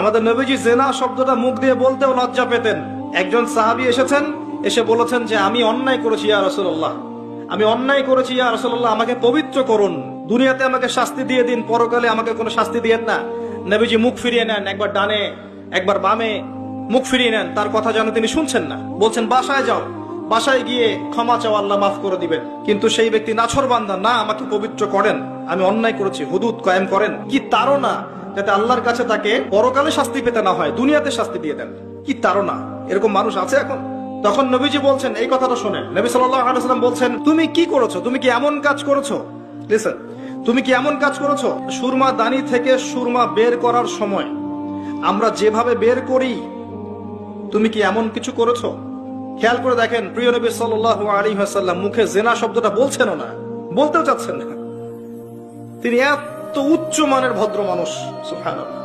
আমাদের নবীজি জেনা শব্দটা মুখ দিয়ে বলতেও লজ্জা পেতেন। একজন সাহাবী এসেছেন, এসে বলেছেন যে আমি অন্যায় করেছি ইয়া রাসূলুল্লাহ, আমি অন্যায় করেছি ইয়া রাসূলুল্লাহ, আমাকে পবিত্র করুন, দুনিয়াতে আমাকে শাস্তি দিয়ে দিন, পরকালে আমাকে কোনো শাস্তি দিয়েন না। নবীজি মুখ ফিরিয়ে নেন, একবার ডানে একবার বামে মুখ ফিরিয়ে নেন, তার কথা যেন তিনি শুনছেন না। বলছেন বাসায় যাও, বাসায় গিয়ে ক্ষমা চাও, আল্লাহ মাফ করে দিবেন। কিন্তু সেই ব্যক্তি নাছোড়বান্দা, না আমাকে পবিত্র করেন, আমি অন্যায় করেছি, হুদুদ কায়েম করেন। কি তাড়না, যাতে আল্লাহর কাছে তাকে পরকালে শাস্তি পেতে না হয়, দুনিয়াতে শাস্তি দিয়ে দেন। কি তাড়না, এরকম মানুষ আছে এখন। তখন নবীজি বলছেন, এই কথাটা শোনেন, নবী সাল্লাল্লাহু আলাইহি ওয়াসাল্লাম বলছেন, তুমি কি করেছো, তুমি কি এমন কাজ করেছো, লিসেন, তুমি কি এমন কাজ করেছো, সুরমা দানি থেকে সুরমা বের করার সময় আমরা যেভাবে বের করি, তুমি কি এমন কিছু করেছো? খেয়াল করে দেখেন, প্রিয় নবী সাল্লাল্লাহু আলাইহি ওয়াসাল্লাম মুখে জেনা শব্দটা বলছেনও না, বলতেও চাচ্ছেন না। তিনি এত উচ্চ মানের ভদ্র মানুষ, সুবহানাল্লাহ।